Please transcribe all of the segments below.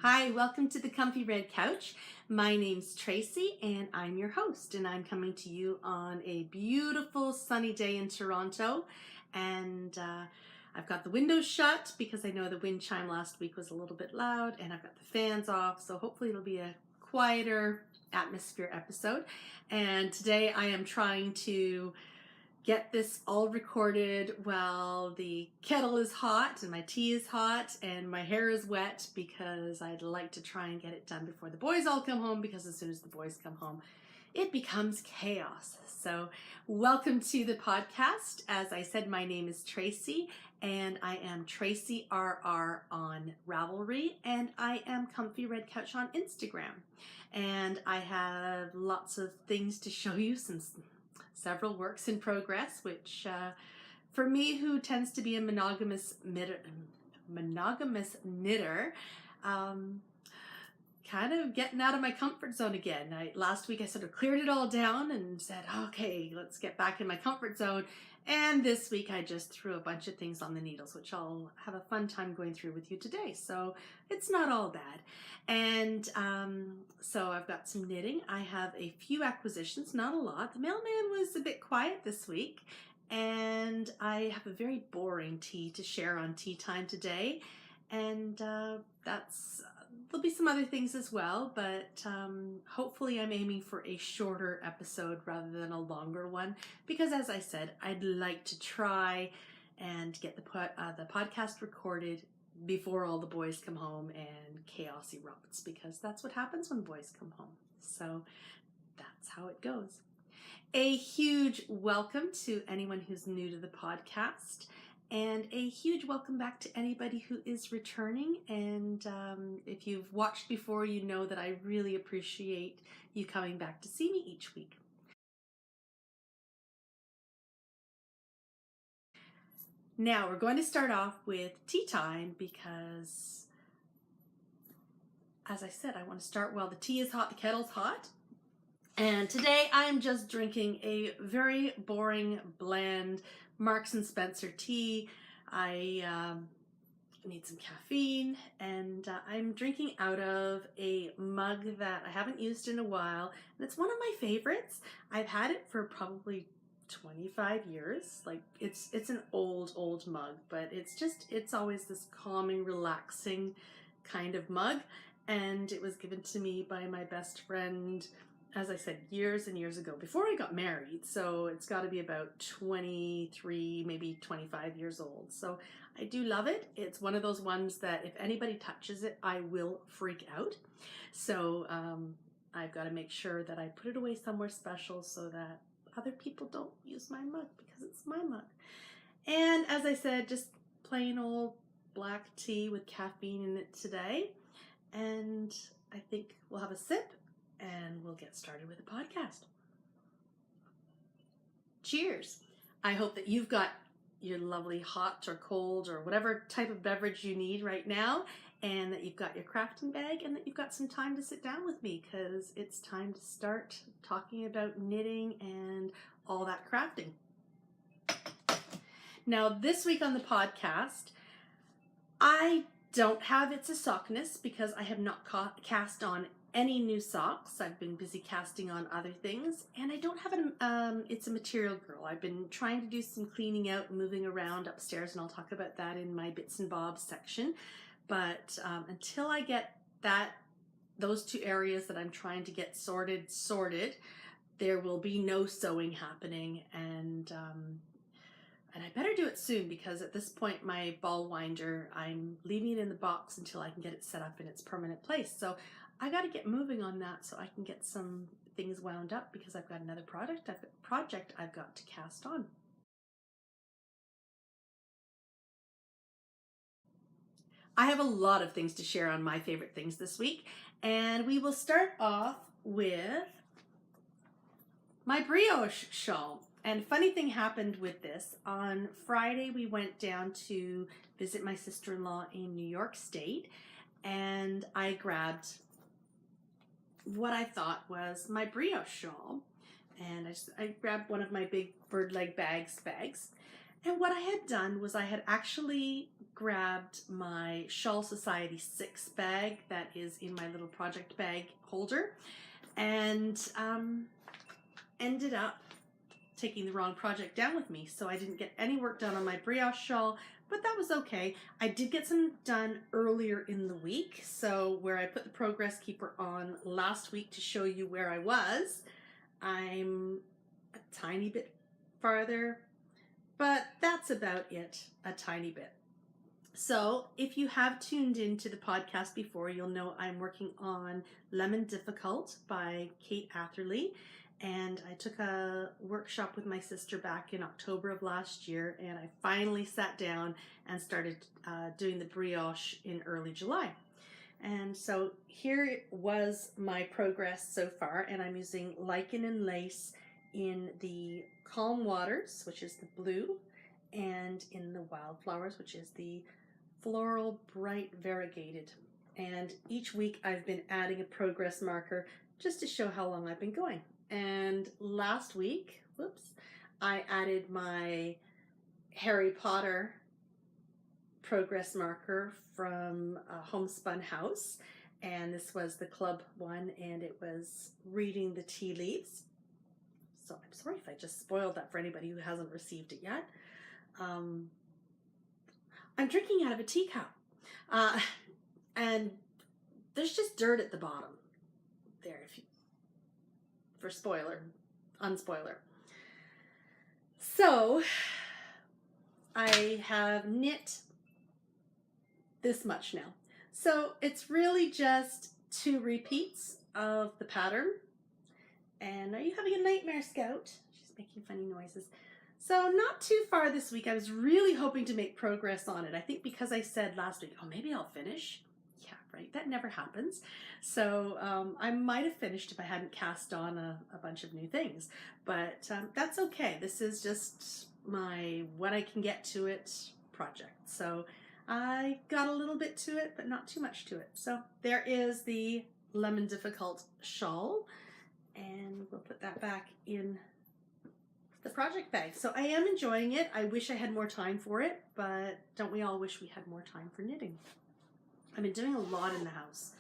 Hi, welcome to the Comfy Red Couch. My name's Tracy and I'm your host, and I'm coming to you on a beautiful sunny day in Toronto. And I've got the windows shut because I know the wind chime last week was a little bit loud, and I've got the fans off, so hopefully it'll be a quieter atmosphere episode. And today I am trying to get this all recorded while the kettle is hot and my tea is hot and my hair is wet, because I'd like to try and get it done before the boys all come home, because as soon as the boys come home it becomes chaos. So welcome to the podcast. As I said, my name is Tracy and I am Tracy RR on Ravelry, and I am Comfy Red Couch on Instagram. And I have lots of things to show you, since several works in progress, which for me, who tends to be a monogamous knitter, kind of getting out of my comfort zone again. Last week I sort of cleared it all down and said, okay, let's get back in my comfort zone. And this week I just threw a bunch of things on the needles, which I'll have a fun time going through with you today. So it's not all bad. And so I've got some knitting. I have a few acquisitions, not a lot. The mailman was a bit quiet this week. And I have a very boring tea to share on tea time today. And there'll be some other things as well, but hopefully I'm aiming for a shorter episode rather than a longer one, because as I said, I'd like to try and get the podcast recorded before all the boys come home and chaos erupts, because that's what happens when boys come home. So that's how it goes. A huge welcome to anyone who's new to the podcast, and a huge welcome back to anybody who is returning. And if you've watched before, you know that I really appreciate you coming back to see me each week. Now we're going to start off with tea time, because as I said, I want to start while the tea is hot, the kettle's hot. And today I'm just drinking a very boring, bland Marks and Spencer tea. I need some caffeine, and I'm drinking out of a mug that I haven't used in a while, and it's one of my favorites. I've had it for probably 25 years. Like, it's an old mug, but it's always this calming, relaxing kind of mug. And it was given to me by my best friend, as I said, years and years ago, before I got married. So it's got to be about 23, maybe 25 years old. So I do love it. It's one of those ones that if anybody touches it, I will freak out. So I've got to make sure that I put it away somewhere special so that other people don't use my mug, because it's my mug. And as I said, just plain old black tea with caffeine in it today. And I think we'll have a sip and we'll get started with the podcast. Cheers. I hope that you've got your lovely hot or cold or whatever type of beverage you need right now, and that you've got your crafting bag, and that you've got some time to sit down with me, because it's time to start talking about knitting and all that crafting. Now, this week on the podcast, I don't have It's a Sockness, because I have not cast on any new socks. I've been busy casting on other things, and I don't have It's a Material Girl. I've been trying to do some cleaning out and moving around upstairs, and I'll talk about that in my bits and bobs section. But until I get those two areas that I'm trying to get sorted, there will be no sewing happening. And I better do it soon, because at this point my ball winder, I'm leaving it in the box until I can get it set up in its permanent place. So I got to get moving on that so I can get some things wound up, because I've got another project I've got to cast on. I have a lot of things to share on my favorite things this week, and we will start off with my brioche shawl. And funny thing happened with this. On Friday, we went down to visit my sister-in-law in New York State, and I grabbed what I thought was my brioche shawl. And I grabbed one of my big bird leg bags. And what I had done was I had actually grabbed my Shawl Society 6 bag that is in my little project bag holder, and ended up taking the wrong project down with me. So I didn't get any work done on my brioche shawl, but that was okay. I did get some done earlier in the week. So where I put the progress keeper on last week to show you where I was, I'm a tiny bit farther, but that's about it, a tiny bit. So if you have tuned into the podcast before, you'll know I'm working on Lemon Difficult by Kate Atherley. And I took a workshop with my sister back in October of last year, and I finally sat down and started doing the brioche in early July. And so here was my progress so far, and I'm using Lichen and Lace in the Calm Waters, which is the blue, and in the Wildflowers, which is the Floral Bright Variegated. And each week I've been adding a progress marker just to show how long I've been going. And last week, I added my Harry Potter progress marker from Homespun House, and this was the club one, and it was reading the tea leaves. So I'm sorry if I just spoiled that for anybody who hasn't received it yet. I'm drinking out of a teacup, and there's just dirt at the bottom there, for unspoiler. So I have knit this much now. So it's really just 2 repeats of the pattern. And are you having a nightmare, Scout? She's making funny noises. So not too far this week. I was really hoping to make progress on it. I think because I said last week, oh, maybe I'll finish. Yeah, right. That never happens. So I might have finished if I hadn't cast on a bunch of new things. But that's okay. This is just my when I can get to it project. So I got a little bit to it, but not too much to it. So there is the Lemon Difficult shawl. And we'll put that back in the project bag. So I am enjoying it. I wish I had more time for it, but don't we all wish we had more time for knitting? I've been doing a lot in the house.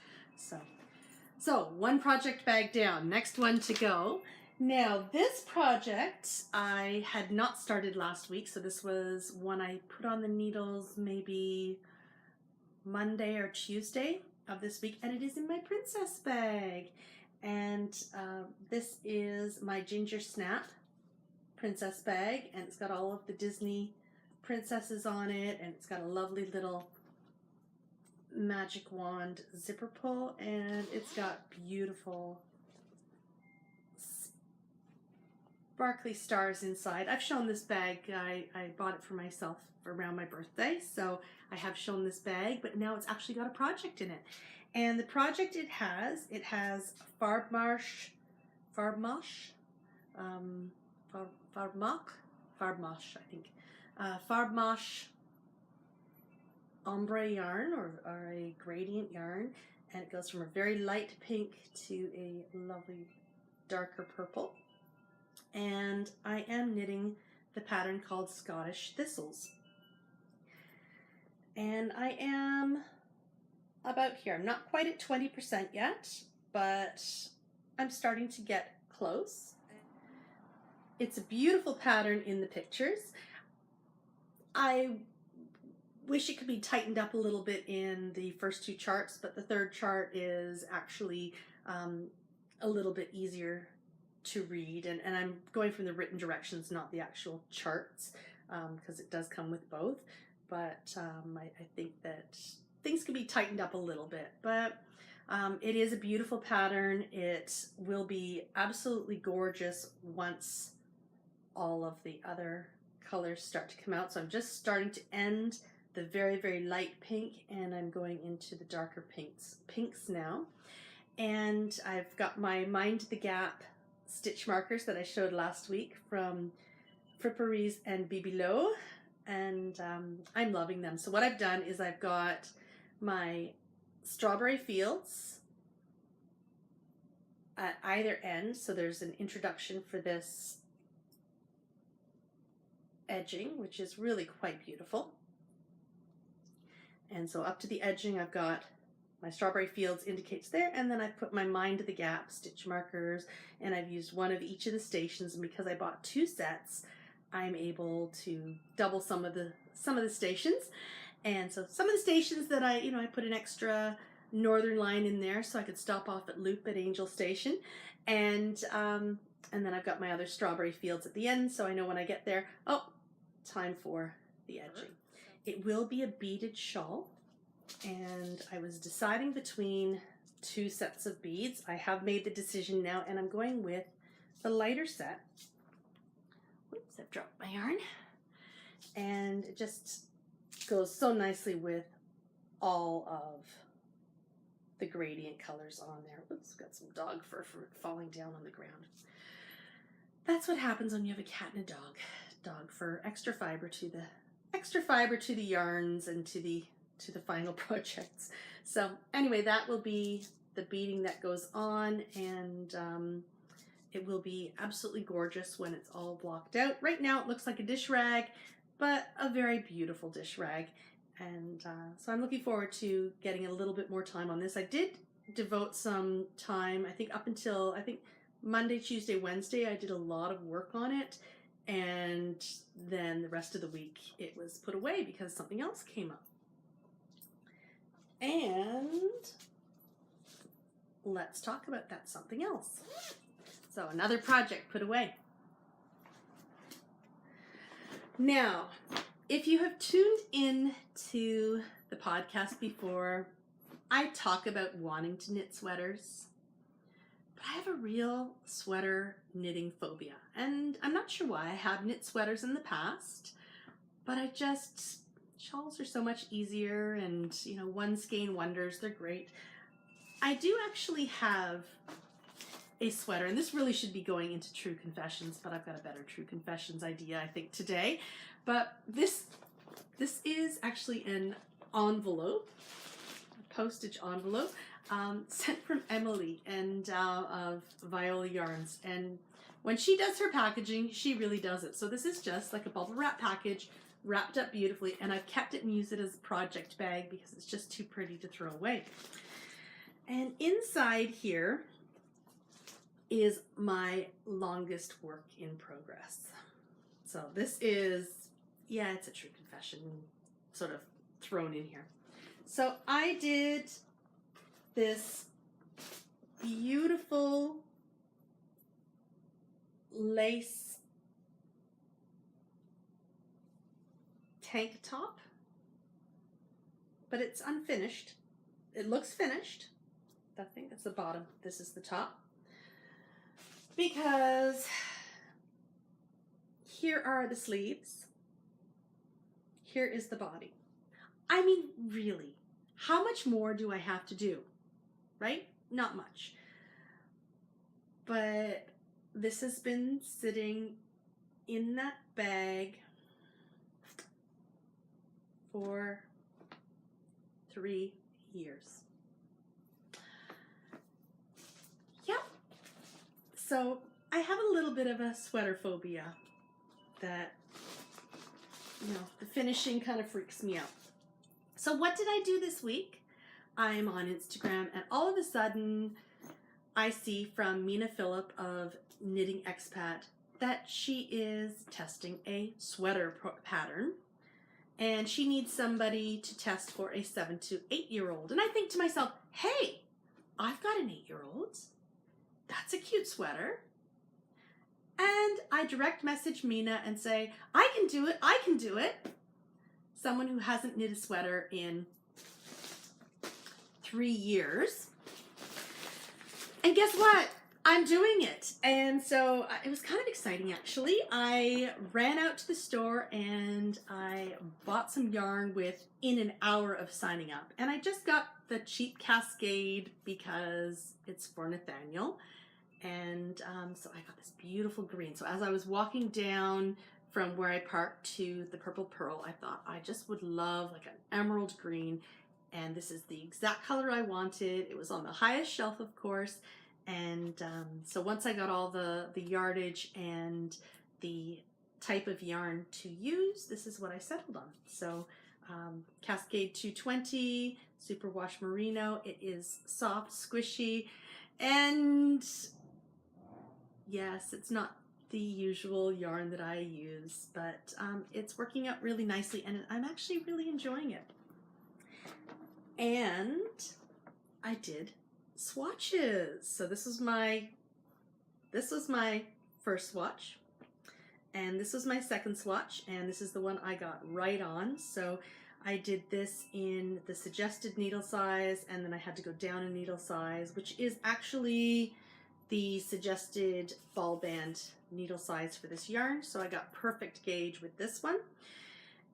So one project bag down, next one to go. Now this project I had not started last week, so this was one I put on the needles maybe Monday or Tuesday of this week, and it is in my princess bag. And this is my Ginger Snap princess bag, and it's got all of the Disney princesses on it, and it's got a lovely little magic wand zipper pull, and it's got beautiful sparkly stars inside. I've shown this bag. I bought it for myself around my birthday, so I have shown this bag, but now it's actually got a project in it. And the project it has Farbmarsh, I think, Farbmarsh ombre yarn or a gradient yarn, and it goes from a very light pink to a lovely darker purple. And I am knitting the pattern called Scottish Thistles. And I am about here. I'm not quite at 20% yet, but I'm starting to get close. It's a beautiful pattern in the pictures. I wish it could be tightened up a little bit in the first 2 charts, but the 3rd chart is actually a little bit easier to read, and I'm going from the written directions, not the actual charts, because it does come with both. But I think that things can be tightened up a little bit, but it is a beautiful pattern. It will be absolutely gorgeous once all of the other colors start to come out. So I'm just starting to end the very, very light pink, and I'm going into the darker pinks now. And I've got my Mind the Gap stitch markers that I showed last week from Fripperies and Bibelot, and I'm loving them. So what I've done is I've got my Strawberry Fields at either end, so there's an introduction for this edging, which is really quite beautiful. And so up to the edging, I've got my Strawberry Fields indicates there, and then I put my Mind the Gap stitch markers, and I've used one of each of the stations, and because I bought 2 sets, I'm able to double some of the stations. And so some of the stations that I put an extra northern line in there so I could stop off at Loop at Angel Station, and then I've got my other Strawberry Fields at the end, so I know when I get there, oh, time for the edging. It will be a beaded shawl, and I was deciding between 2 sets of beads. I have made the decision now, and I'm going with the lighter set. Whoops, I've dropped my yarn. And it just goes so nicely with all of the gradient colors on there. Oops, got some dog fur falling down on the ground. That's what happens when you have a cat and a dog. Dog fur, extra fiber to the yarns and to the final projects. So anyway, that will be the beading that goes on, and it will be absolutely gorgeous when it's all blocked out. Right now it looks like a dish rag, but a very beautiful dish rag. And so I'm looking forward to getting a little bit more time on this. I did devote some time, I think up until, Monday, Tuesday, Wednesday, I did a lot of work on it. And then the rest of the week it was put away because something else came up. And let's talk about that something else. So another project put away. Now, if you have tuned in to the podcast before, I talk about wanting to knit sweaters, but I have a real sweater knitting phobia. And I'm not sure why. I have knit sweaters in the past, but shawls are so much easier, and one skein wonders, they're great. I do actually have a sweater, and this really should be going into True Confessions, but I've got a better True Confessions idea, I think, today. But this is actually an envelope, a postage envelope, sent from Emily and of Viola Yarns. And when she does her packaging, she really does it. So this is just like a bubble wrap package, wrapped up beautifully, and I've kept it and used it as a project bag because it's just too pretty to throw away. And inside here is my longest work in progress. So this is, yeah, it's a True Confession sort of thrown in here. So I did this beautiful lace tank top, but it's unfinished. It looks finished. I think that's the bottom. This is the top. Because here are the sleeves. Here is the body. I mean, really, how much more do I have to do? Right? Not much. But this has been sitting in that bag for 3 years. Yep. So I have a little bit of a sweater phobia that, the finishing kind of freaks me out. So what did I do this week? I'm on Instagram, and all of a sudden I see from Mina Phillip of Knitting Expat that she is testing a sweater pattern, and she needs somebody to test for a 7 to 8-year-old. And I think to myself, hey, I've got an 8-year-old. That's a cute sweater. And I direct message Mina and say, I can do it, I can do it. Someone who hasn't knit a sweater in 3 years. And guess what? I'm doing it. And so it was kind of exciting, actually. I ran out to the store and I bought some yarn within an hour of signing up. And I just got the cheap Cascade because it's for Nathaniel. And so I got this beautiful green. So as I was walking down from where I parked to the Purple Pearl, I thought I just would love like an emerald green. And this is the exact color I wanted. It was on the highest shelf, of course. And so once I got all the yardage and the type of yarn to use, this is what I settled on. So Cascade 220 Superwash Merino. It is soft, squishy, and yes, it's not the usual yarn that I use, but it's working out really nicely, and I'm actually really enjoying it. And I did swatches. So this was my first swatch, and this was my second swatch, and this is the one I got right on. So I did this in the suggested needle size, and then I had to go down a needle size, which is actually the suggested ball band needle size for this yarn. So I got perfect gauge with this one.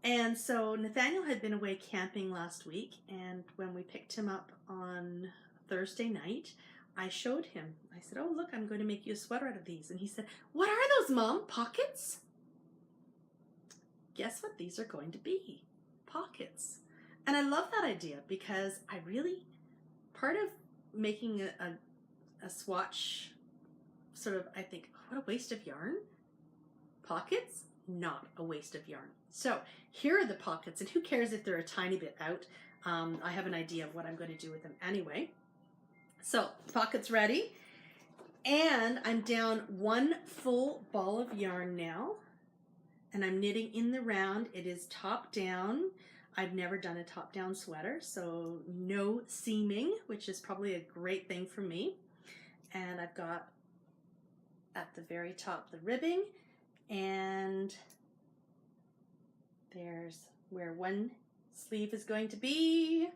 And so Nathaniel had been away camping last week, and when we picked him up on Thursday night, I showed him. I said, "Oh, look, I'm going to make you a sweater out of these." And he said, "What are those, Mom? Pockets?" Guess what these are going to be? Pockets. And I love that idea because I really, part of making a swatch, sort of, I think, what a waste of yarn. Pockets, not a waste of yarn. So here are the pockets, and who cares if they're a tiny bit out. I have an idea of what I'm going to do with them anyway. So pockets ready, and I'm down one full ball of yarn now, and I'm knitting in the round. It is top down. I've never done a top down sweater, so no seaming, which is probably a great thing for me. And I've got at the very top the ribbing, and there's where one sleeve is going to be,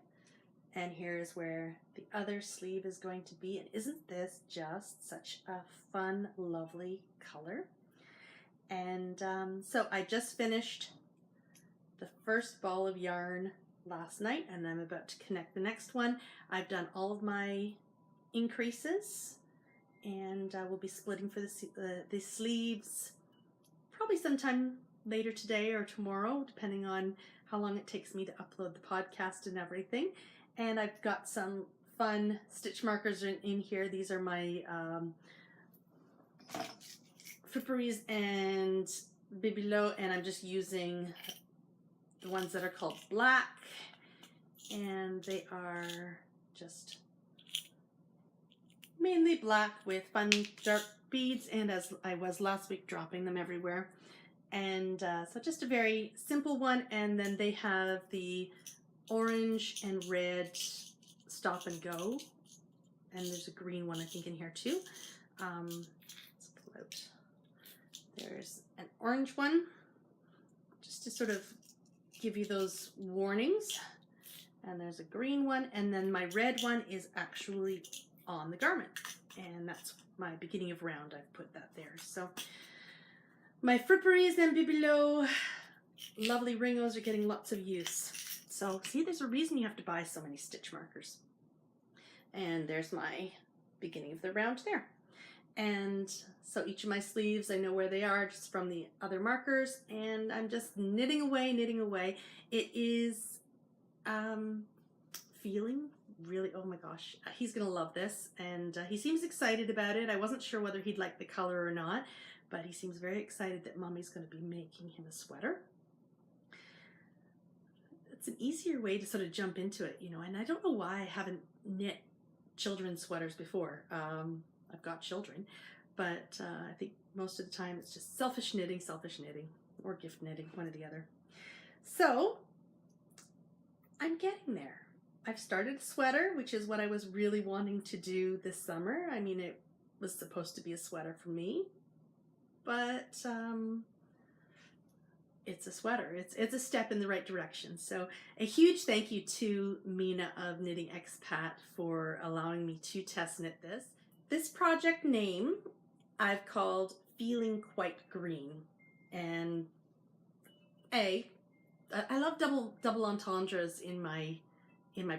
and here's where the other sleeve is going to be. And isn't this just such a fun, lovely color? And so I just finished the first ball of yarn last night, and I'm about to connect the next one. I've done all of my increases, and we'll be splitting for the sleeves probably sometime later today or tomorrow, depending on how long it takes me to upload the podcast and everything. And I've got some fun stitch markers in here. These are my fripperies and bibelot, and I'm just using the ones that are called black, and they are just mainly black with fun dark beads, and as I was last week, dropping them everywhere. And so just a very simple one. And then they have the orange and red stop and go, and there's a green one I think in here too. Let's pull out. There's an orange one, just to sort of give you those warnings, and there's a green one, and then my red one is actually on the garment, and that's my beginning of round. I've put that there. So my fripperies and bibelot lovely ringos are getting lots of use. So see, there's a reason you have to buy so many stitch markers. And there's my beginning of the round there. And so each of my sleeves, I know where they are just from the other markers, and I'm just knitting away, knitting away. It is feeling really, oh my gosh, he's gonna love this, and he seems excited about it. I wasn't sure whether he'd like the color or not, but he seems very excited that Mommy's going to be making him a sweater. It's an easier way to sort of jump into it, you know, and I don't know why I haven't knit children's sweaters before. I've got children, but I think most of the time it's just selfish knitting, or gift knitting, one or the other. So I'm getting there. I've started a sweater, which is what I was really wanting to do this summer. I mean, it was supposed to be a sweater for me, but it's a sweater. It's a step in the right direction. So a huge thank you to Mina of Knitting Expat for allowing me to test knit this. This project name I've called Feeling Quite Green. And I love double entendres in my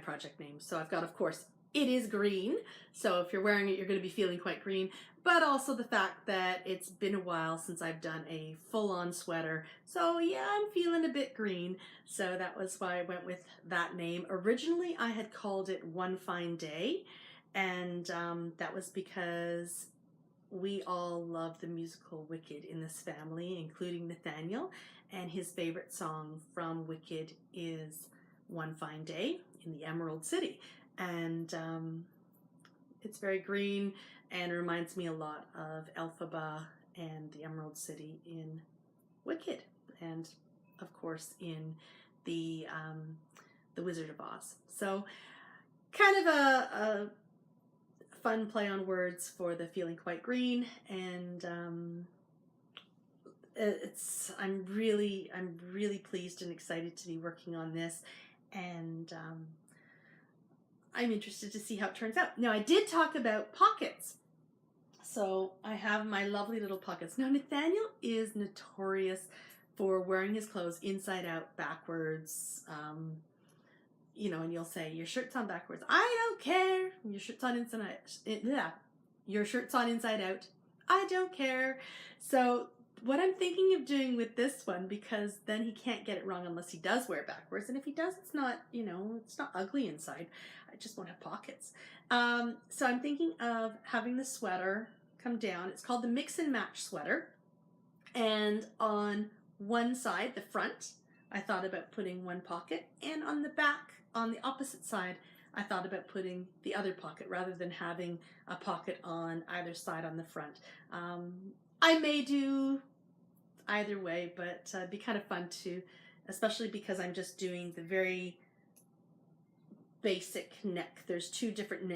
project name. So I've got, of course, it is green. So if you're wearing it, you're going to be feeling quite green. But also the fact that it's been a while since I've done a full-on sweater. So yeah, I'm feeling a bit green. So that was why I went with that name. Originally, I had called it One Fine Day. And that was because we all love the musical Wicked in this family, including Nathaniel, and his favorite song from Wicked is One Fine Day in the Emerald City. And it's very green and reminds me a lot of Elphaba and the Emerald City in Wicked, and of course in the Wizard of Oz. So kind of a fun play on words for the feeling quite green, and I'm really pleased and excited to be working on this, and I'm interested to see how it turns out. Now, I did talk about pockets. So I have my lovely little pockets. Now, Nathaniel is notorious for wearing his clothes inside out, backwards. You know, and you'll say, your shirt's on backwards. I don't care. Your shirt's on inside out. Yeah. Your shirt's on inside out. I don't care. So what I'm thinking of doing with this one, because then he can't get it wrong unless he does wear it backwards. And if he does, it's not, you know, it's not ugly inside. I just won't have pockets. So I'm thinking of having the sweater come down. It's called the Mix and Match sweater. And on one side, the front, I thought about putting one pocket. And on the back, on the opposite side, I thought about putting the other pocket rather than having a pocket on either side on the front. I may do either way, but it'd be kind of fun to, especially because I'm just doing the very basic neck. There's two different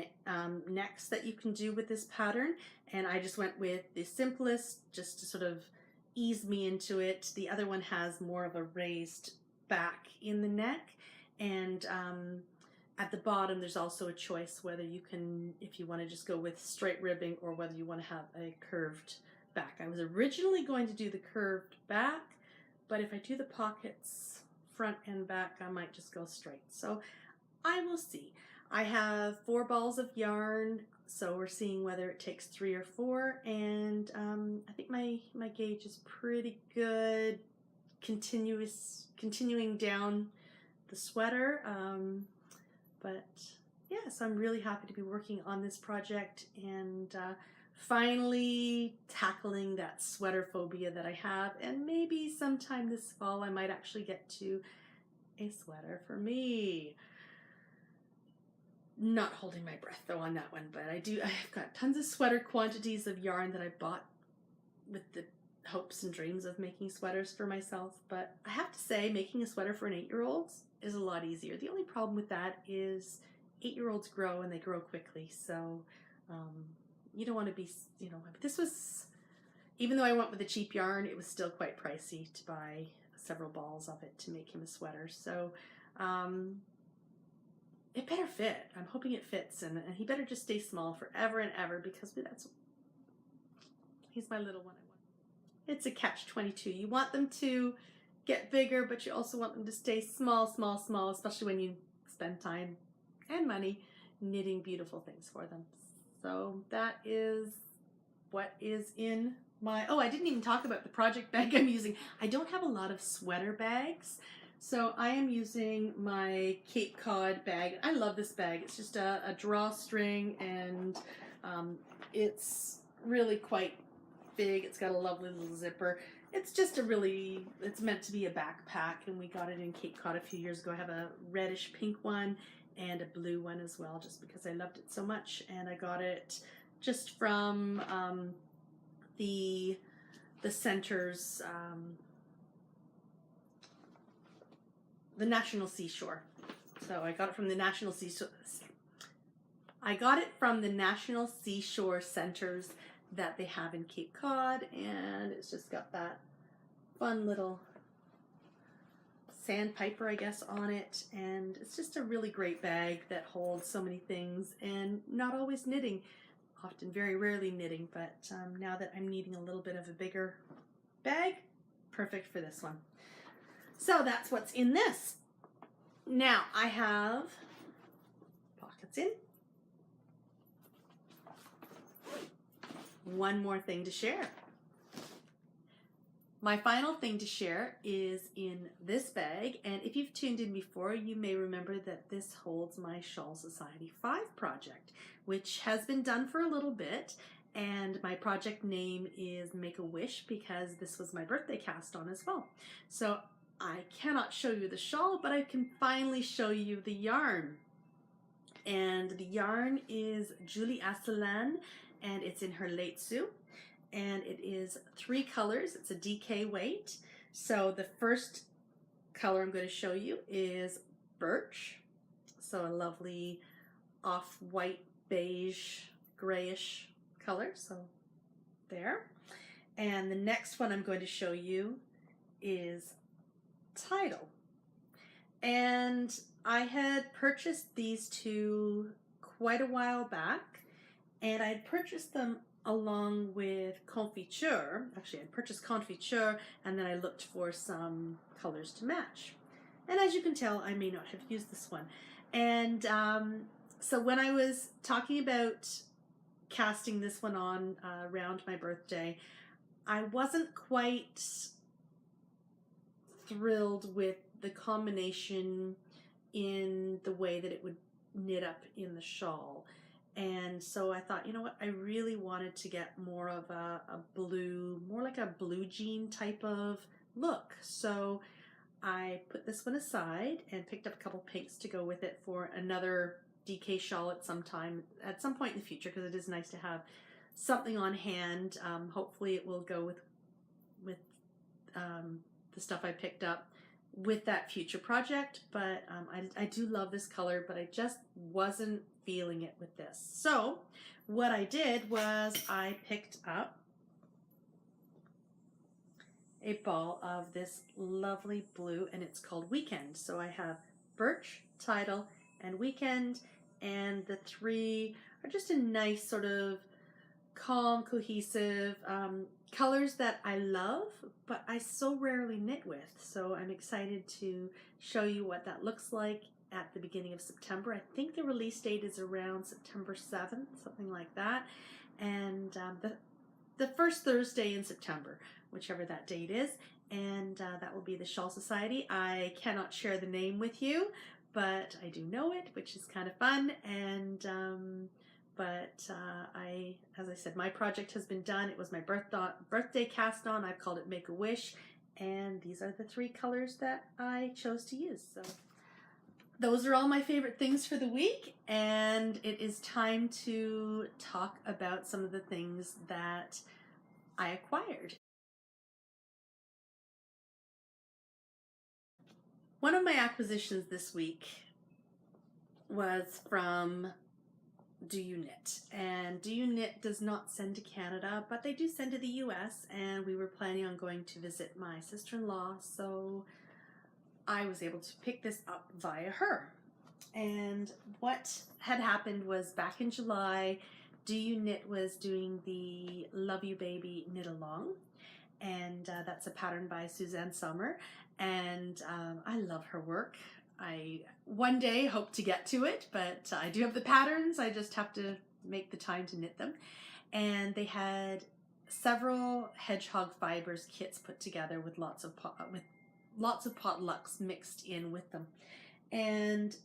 necks that you can do with this pattern, and I just went with the simplest just to sort of ease me into it. The other one has more of a raised back in the neck, and at the bottom there's also a choice whether you can, if you want to just go with straight ribbing or whether you want to have a curved back. I was originally going to do the curved back, but if I do the pockets front and back, I might just go straight. So I will see. I have 4 balls of yarn, so we're seeing whether it takes 3 or 4, and I think my gauge is pretty good, continuing down the sweater, but yes, I'm really happy to be working on this project and finally tackling that sweater phobia that I have, and maybe sometime this fall I might actually get to a sweater for me. Not holding my breath though on that one, but I've got tons of sweater quantities of yarn that I bought with the hopes and dreams of making sweaters for myself. But I have to say, making a sweater for an 8-year-old is a lot easier. The only problem with that is 8-year-olds grow and they grow quickly. So you don't want to be, you know, this was, even though I went with the cheap yarn, it was still quite pricey to buy several balls of it to make him a sweater. So it better fit. I'm hoping it fits, and he better just stay small forever and ever, because he's my little one. It's a catch-22. You want them to get bigger, but you also want them to stay small, small, small, especially when you spend time and money knitting beautiful things for them. So that is what is in my, oh, I didn't even talk about the project bag I'm using. I don't have a lot of sweater bags. So I am using my Cape Cod bag. I love this bag. It's just a drawstring, and it's really quite big. It's got a lovely little zipper. It's just it's meant to be a backpack, and we got it in Cape Cod a few years ago. I have a reddish pink one and a blue one as well, just because I loved it so much. And I got it just from the center's, the National Seashore. So I got it from the National Seashore. I got it from the National Seashore Centers that they have in Cape Cod, and it's just got that fun little sandpiper, I guess, on it, and it's just a really great bag that holds so many things, and not always knitting, often very rarely knitting, but now that I'm needing a little bit of a bigger bag, perfect for this one. So that's what's in this. Now I have pockets in. One more thing to share. My final thing to share is in this bag, and if you've tuned in before, you may remember that this holds my Shawl Society 5 project, which has been done for a little bit, And my project name is Make-A-Wish because this was my birthday cast on as well. So I cannot show you the shawl, but I can finally show you the yarn. And the yarn is Julie Asselan, and it's in her Leitsu. And it is 3 colors. It's a DK weight. So the first color I'm going to show you is birch. So a lovely off-white, beige, grayish color. So there. And the next one I'm going to show you is tidal. And I had purchased these two quite a while back, and I had purchased them along with confiture. Actually, I purchased confiture, and then I looked for some colors to match. And as you can tell, I may not have used this one. And so when I was talking about casting this one on around my birthday, I wasn't quite thrilled with the combination in the way that it would knit up in the shawl. And so I thought, you know what, I really wanted to get more of a blue, more like a blue jean type of look. So I put this one aside and picked up a couple pinks to go with it for another DK shawl at some point in the future, because it is nice to have something on hand. Hopefully it will go with the stuff I picked up with that future project, but I do love this color, but I just wasn't feeling it with this. So what I did was I picked up a ball of this lovely blue, and it's called Weekend. So I have birch, tidal, and Weekend, and the 3 are just a nice sort of calm, cohesive colors that I love, but I so rarely knit with. So I'm excited to show you what that looks like at the beginning of September. I think the release date is around September 7th, something like that. And the first Thursday in September, whichever that date is. And that will be the Shawl Society. I cannot share the name with you, but I do know it, which is kind of fun. And as I said, my project has been done. It was my birthday cast on. I've called it Make-A-Wish, and these are the 3 colors that I chose to use. So those are all my favorite things for the week, and it is time to talk about some of the things that I acquired. One of my acquisitions this week was from Do You Knit, and Do You Knit does not send to Canada, but they do send to the US, and we were planning on going to visit my sister-in-law, so I was able to pick this up via her. And what had happened was back in July, Do You Knit was doing the Love You Baby Knit Along, and that's a pattern by Suzanne Sommer, and I love her work. I one day hope to get to it, but I do have the patterns. I just have to make the time to knit them. And they had several hedgehog fibers kits put together with lots of potlucks mixed in with them. And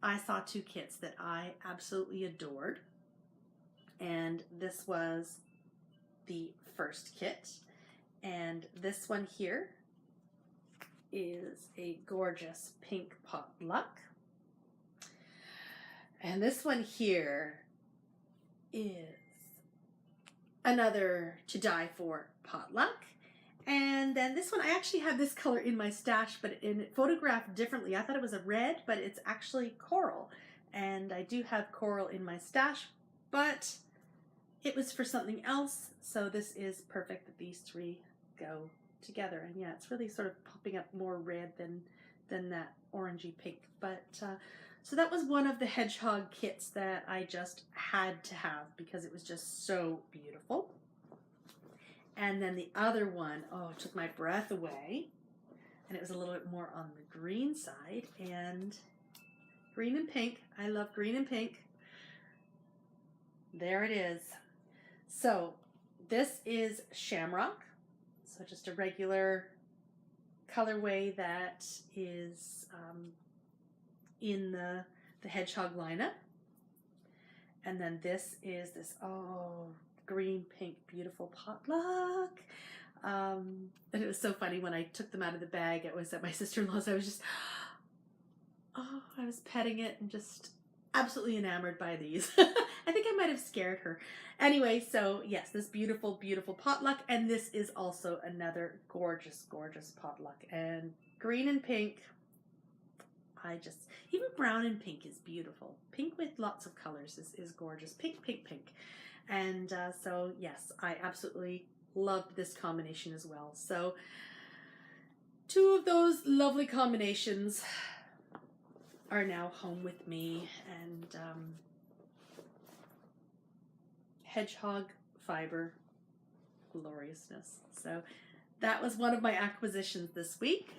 I saw 2 kits that I absolutely adored. And this was the first kit. And this one here is a gorgeous pink potluck. And this one here is another To Die For potluck. And then this one, I actually have this color in my stash, but it photographed differently. I thought it was a red, but it's actually coral. And I do have coral in my stash, but it was for something else. So this is perfect that these 3 go together. And yeah, it's really sort of popping up more red than that orangey pink. But so that was one of the hedgehog kits that I just had to have because it was just so beautiful. And then the other one, oh, it took my breath away, and it was a little bit more on the green side, and green and pink. I love green and pink. There it is. So this is Shamrock. So just a regular colorway that is in the hedgehog lineup. And then this is this, oh, green, pink, beautiful potluck. And it was so funny when I took them out of the bag. It was at my sister-in-law's. I was just, oh, I was petting it and just absolutely enamored by these. I think I might have scared her. Anyway, so yes, this beautiful, beautiful potluck. And this is also another gorgeous, gorgeous potluck. And green and pink, even brown and pink is beautiful. Pink with lots of colors is gorgeous. Pink, pink, pink. And so yes, I absolutely loved this combination as well. So 2 of those lovely combinations are now home with me, and hedgehog fiber gloriousness. So that was one of my acquisitions this week.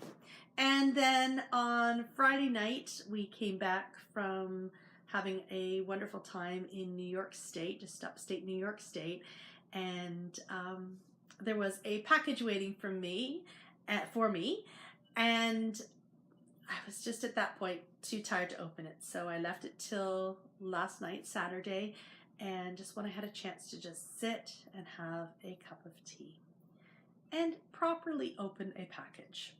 And then on Friday night, we came back from having a wonderful time in New York State, just upstate New York State. And there was a package waiting for me, and I was just at that point too tired to open it. So I left it till last night, Saturday, and just when I had a chance to just sit and have a cup of tea and properly open a package.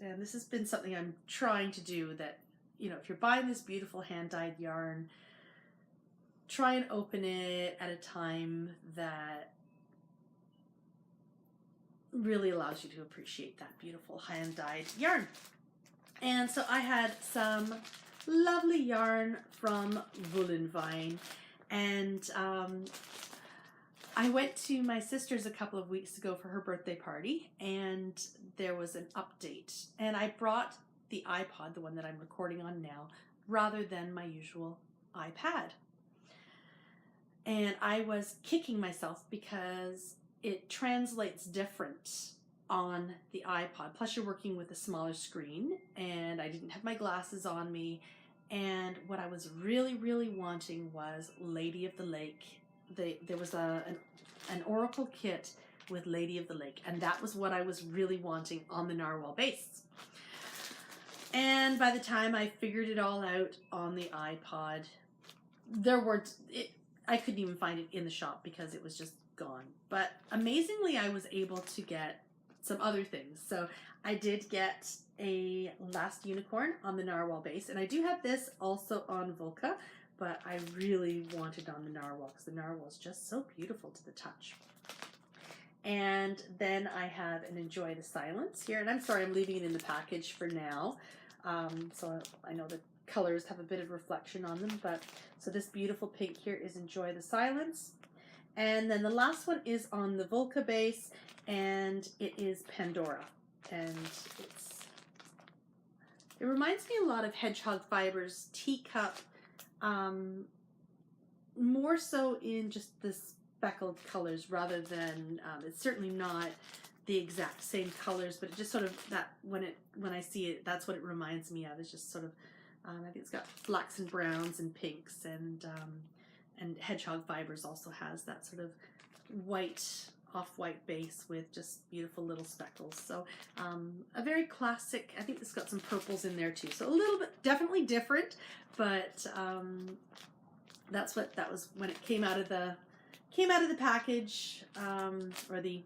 And this has been something I'm trying to do, that, you know, if you're buying this beautiful hand-dyed yarn, try and open it at a time that really allows you to appreciate that beautiful hand-dyed yarn. And so I had some lovely yarn from Woolen Vine, and I went to my sister's a couple of weeks ago for her birthday party, and there was an update, and I brought the iPod, the one that I'm recording on now, rather than my usual iPad. And I was kicking myself because it translates different on the iPod. Plus you're working with a smaller screen, and I didn't have my glasses on me. And what I was really, really wanting was Lady of the Lake. There was an Oracle kit with Lady of the Lake, and that was what I was really wanting on the narwhal base. And by the time I figured it all out on the iPod, I couldn't even find it in the shop because it was just gone. But amazingly, I was able to get some other things. So I did get a Last Unicorn on the narwhal base, and I do have this also on Volca, but I really wanted on the narwhal because the narwhal is just so beautiful to the touch. And then I have an Enjoy the Silence here, and I'm sorry I'm leaving it in the package for now, so I know the colors have a bit of reflection on them, but so this beautiful pink here is Enjoy the Silence. And then the last one is on the Volca base, and it is Pandora, and it reminds me a lot of Hedgehog Fibers Teacup, more so in just the speckled colors rather than, it's certainly not the exact same colors, but it just sort of, that when I see it, that's what it reminds me of. It's just sort of, I think it's got blacks and browns and pinks, and Hedgehog Fibers also has that sort of white, off-white base with just beautiful little speckles. So a very classic. I think it's got some purples in there too, so a little bit definitely different, but that was when it came out of the package, or the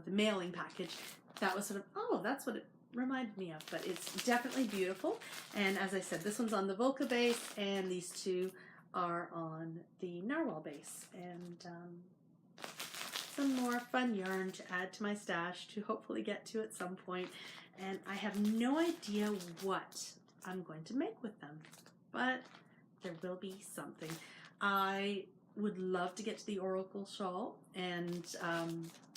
mailing package. That was sort of, oh, that's what it reminded me of. But it's definitely beautiful, and as I said, this one's on the Volca base, and these two are on the narwhal base. And some more fun yarn to add to my stash to hopefully get to at some point. And I have no idea what I'm going to make with them, but there will be something. I would love to get to the Oracle shawl, and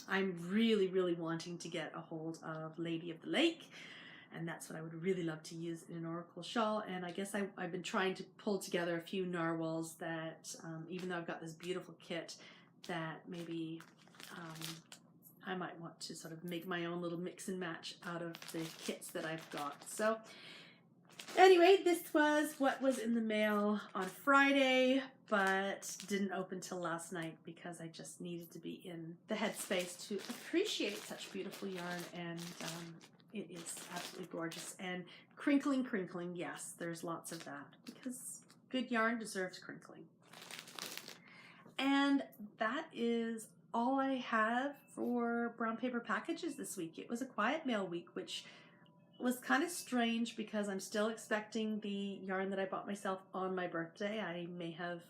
I'm really, really wanting to get a hold of Lady of the Lake, and that's what I would really love to use in an Oracle shawl. And I guess I've been trying to pull together a few narwhals that, even though I've got this beautiful kit, that maybe I might want to sort of make my own little mix and match out of the kits that I've got. So anyway, this was what was in the mail on Friday, but didn't open till last night because I just needed to be in the headspace to appreciate such beautiful yarn. And it is absolutely gorgeous. And crinkling, crinkling, yes, there's lots of that because good yarn deserves crinkling. And that is all I have for brown paper packages this week. It was a quiet mail week, which was kind of strange because I'm still expecting the yarn that I bought myself on my birthday. I may have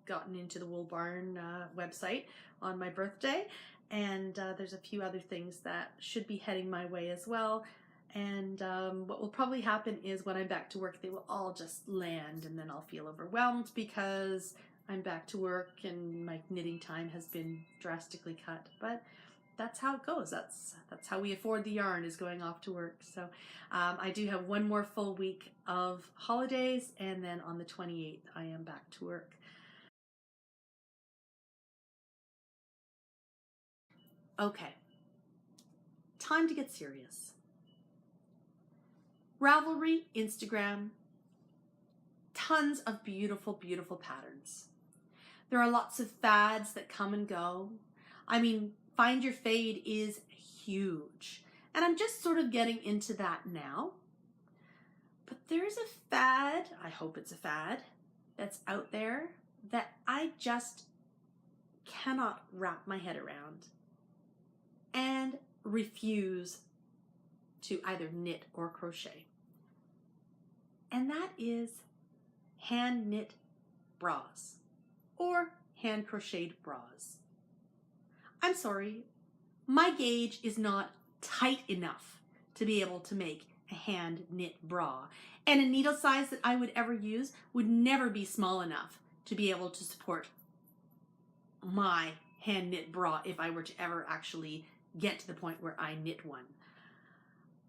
gotten into the Wool Barn website on my birthday, and there's a few other things that should be heading my way as well. And what will probably happen is when I'm back to work, they will all just land, and then I'll feel overwhelmed because I'm back to work and my knitting time has been drastically cut. But that's how it goes. That's how we afford the yarn, is going off to work. So I do have one more full week of holidays, and then on the 28th I am back to work. Okay, time to get serious. Ravelry, Instagram, tons of beautiful, beautiful patterns. There are lots of fads that come and go. I mean, find your fade is huge. And I'm just sort of getting into that now. But there's a fad, I hope it's a fad, that's out there that I just cannot wrap my head around and refuse to either knit or crochet. And that is hand knit bras or hand crocheted bras. I'm sorry, my gauge is not tight enough to be able to make a hand knit bra, and a needle size that I would ever use would never be small enough to be able to support my hand knit bra if I were to ever actually get to the point where I knit one.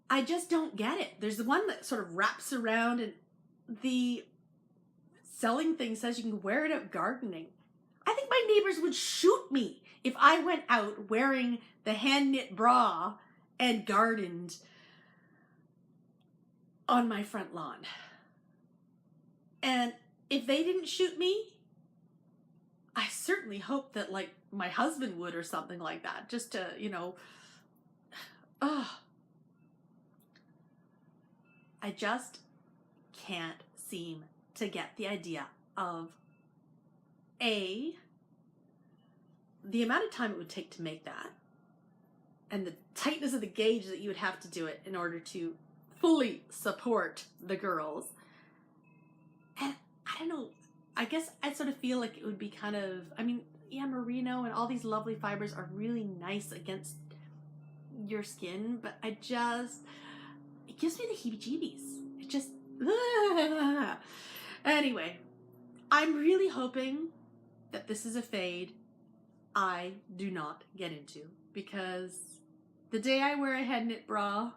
I just don't get it. There's the one that sort of wraps around, and the selling thing says you can wear it out gardening. I think my neighbors would shoot me if I went out wearing the hand knit bra and gardened on my front lawn. And if they didn't shoot me, I certainly hope that like my husband would, or something like that, just to, I just can't seem to get the idea of the amount of time it would take to make that, and the tightness of the gauge that you would have to do it in order to fully support the girls. And I don't know, I guess I sort of feel like it would be kind of, merino and all these lovely fibers are really nice against your skin, but it gives me the heebie-jeebies. It just, Anyway, I'm really hoping that this is a fade I do not get into, because the day I wear a hand knit bra,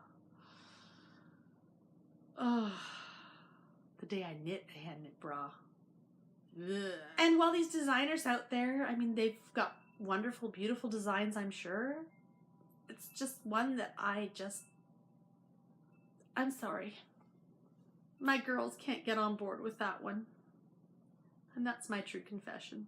the day I knit a hand knit bra. Ugh. And while these designers out there, they've got wonderful, beautiful designs, I'm sure, it's just one that I'm sorry. My girls can't get on board with that one. And that's my true confession.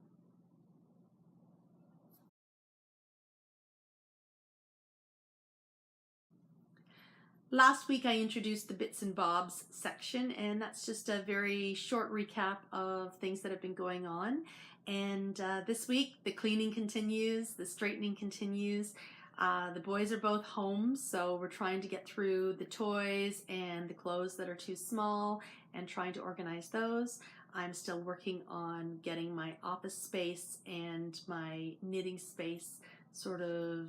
Last week I introduced the bits and bobs section, and that's just a very short recap of things that have been going on. And this week the cleaning continues, the straightening continues. The boys are both home, so we're trying to get through the toys and the clothes that are too small and trying to organize those. I'm still working on getting my office space and my knitting space sort of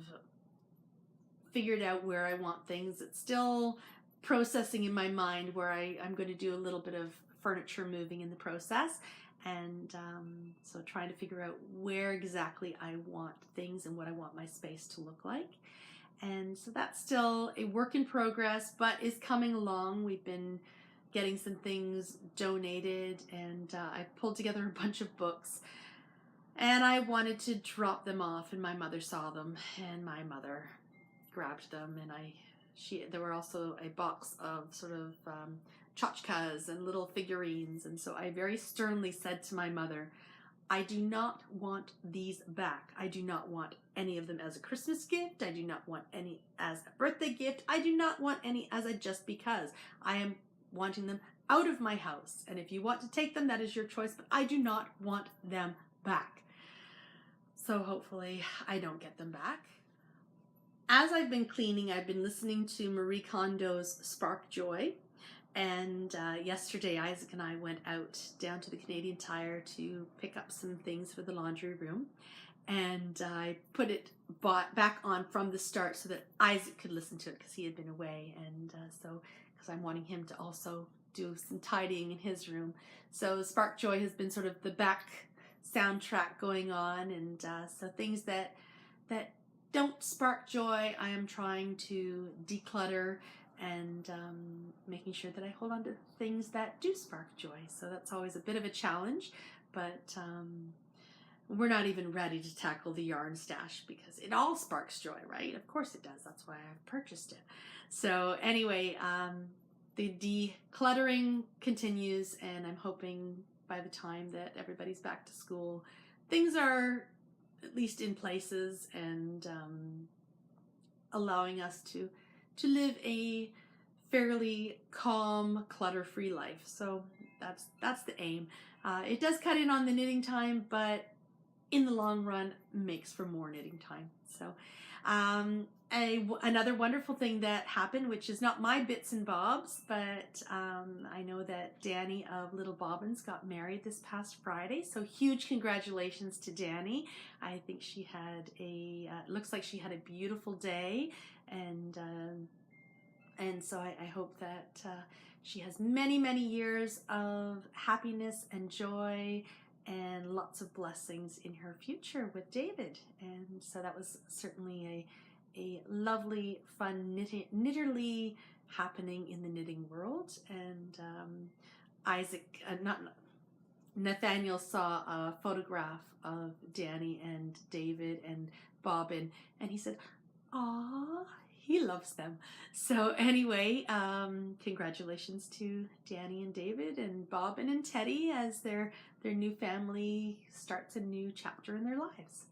figured out where I want things. It's still processing in my mind where I'm going to do a little bit of furniture moving in the process, and so trying to figure out where exactly I want things and what I want my space to look like. And so that's still a work in progress, but is coming along. We've been getting some things donated, and I pulled together a bunch of books, and I wanted to drop them off, and my mother saw them, and my mother grabbed them, and there were also a box of sort of tchotchkes and little figurines, and so I very sternly said to my mother, I do not want these back. I do not want any of them as a Christmas gift. I do not want any as a birthday gift. I do not want any as a just because. I am wanting them out of my house, and if you want to take them, that is your choice, but I do not want them back. so hopefully I don't get them back. As I've been cleaning, I've been listening to Marie Kondo's Spark Joy. And yesterday, Isaac and I went out down to the Canadian Tire to pick up some things for the laundry room. And I put it back on from the start so that Isaac could listen to it because he had been away. And because I'm wanting him to also do some tidying in his room. So Spark Joy has been sort of the back soundtrack going on. And so things that don't spark joy, I am trying to declutter and making sure that I hold on to things that do spark joy. So that's always a bit of a challenge, but we're not even ready to tackle the yarn stash because it all sparks joy, right? Of course it does. That's why I've purchased it. So anyway, the decluttering continues, and I'm hoping by the time that everybody's back to school, things are at least in places and allowing us to live a fairly calm, clutter-free life. So that's the aim. It does cut in on the knitting time, but in the long run makes for more knitting time. So another wonderful thing that happened, which is not my bits and bobs, but I know that Danny of Little Bobbins got married this past Friday. So huge congratulations to Danny. I think she had looks like she had a beautiful day, and so I hope that she has many, many years of happiness and joy and lots of blessings in her future with David. And so that was certainly a lovely, fun, knitterly happening in the knitting world. And Nathaniel saw a photograph of Danny and David and Bobbin, and he said, "Aw, he loves them." So anyway, congratulations to Danny and David and Bobbin and Teddy as their new family starts a new chapter in their lives.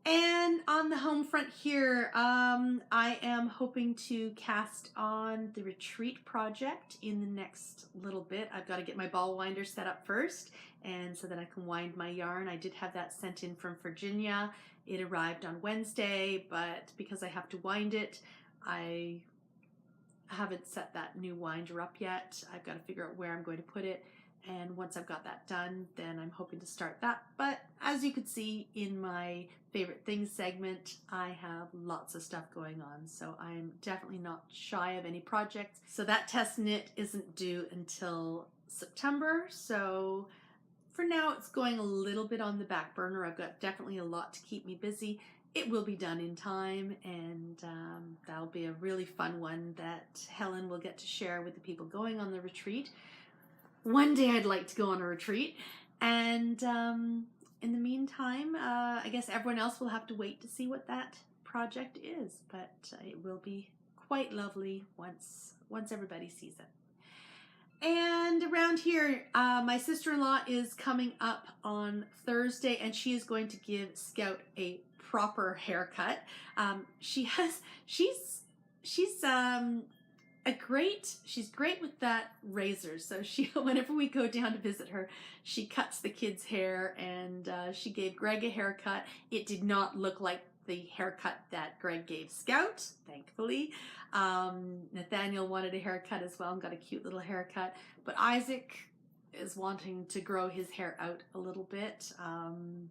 And on the home front here, I am hoping to cast on the retreat project in the next little bit. I've got to get my ball winder set up first, and so that I can wind my yarn. I did have that sent in from Virginia. It arrived on Wednesday, but because I have to wind it, I haven't set that new winder up yet. I've got to figure out where I'm going to put it. And once I've got that done, then I'm hoping to start that. But as you could see in my favorite things segment, I have lots of stuff going on. So I'm definitely not shy of any projects. So that test knit isn't due until September. So for now, it's going a little bit on the back burner. I've got definitely a lot to keep me busy. It will be done in time, and that'll be a really fun one that Helen will get to share with the people going on the retreat. One day I'd like to go on a retreat, and in the meantime, I guess everyone else will have to wait to see what that project is, but it will be quite lovely once everybody sees it. And around here, my sister-in-law is coming up on Thursday, and she is going to give Scout a proper haircut. She's great with that razor. So whenever we go down to visit her, she cuts the kids' hair, and she gave Greg a haircut. It did not look like the haircut that Greg gave Scout, thankfully. Nathaniel wanted a haircut as well and got a cute little haircut, but Isaac is wanting to grow his hair out a little bit. I'm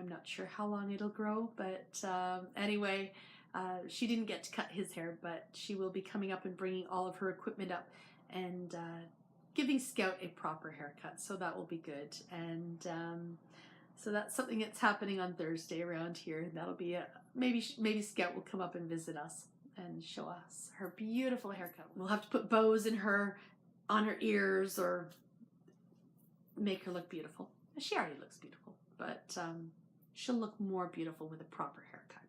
not sure how long it'll grow, but anyway, she didn't get to cut his hair, but she will be coming up and bringing all of her equipment up and giving Scout a proper haircut, so that will be good. And so that's something that's happening on Thursday around here. That'll be maybe Scout will come up and visit us and show us her beautiful haircut. We'll have to put bows on her ears or make her look beautiful. She already looks beautiful, but she'll look more beautiful with a proper haircut.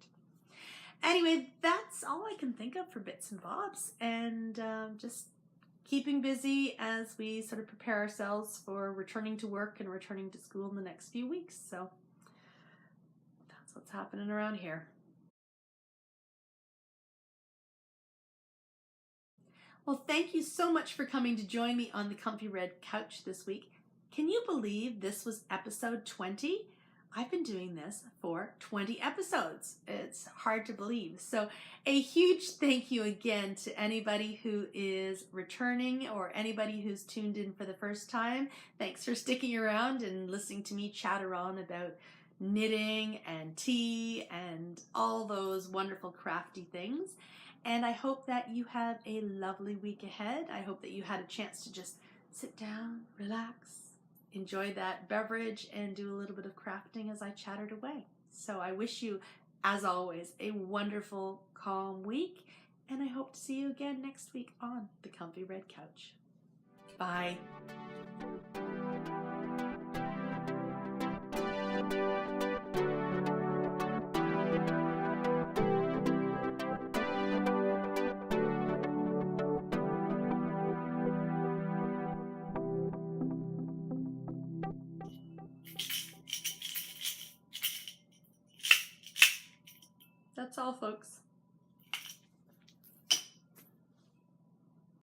Anyway, that's all I can think of for bits and bobs, and just keeping busy as we sort of prepare ourselves for returning to work and returning to school in the next few weeks. So that's what's happening around here. Well, thank you so much for coming to join me on the Comfy Red Couch this week. Can you believe this was episode 20? I've been doing this for 20 episodes. It's hard to believe. So a huge thank you again to anybody who is returning or anybody who's tuned in for the first time. Thanks for sticking around and listening to me chatter on about knitting and tea and all those wonderful crafty things. And I hope that you have a lovely week ahead. I hope that you had a chance to just sit down, relax, enjoy that beverage, and do a little bit of crafting as I chattered away. So I wish you, as always, a wonderful, calm week, and I hope to see you again next week on the Comfy Red Couch. Bye. That's all, folks.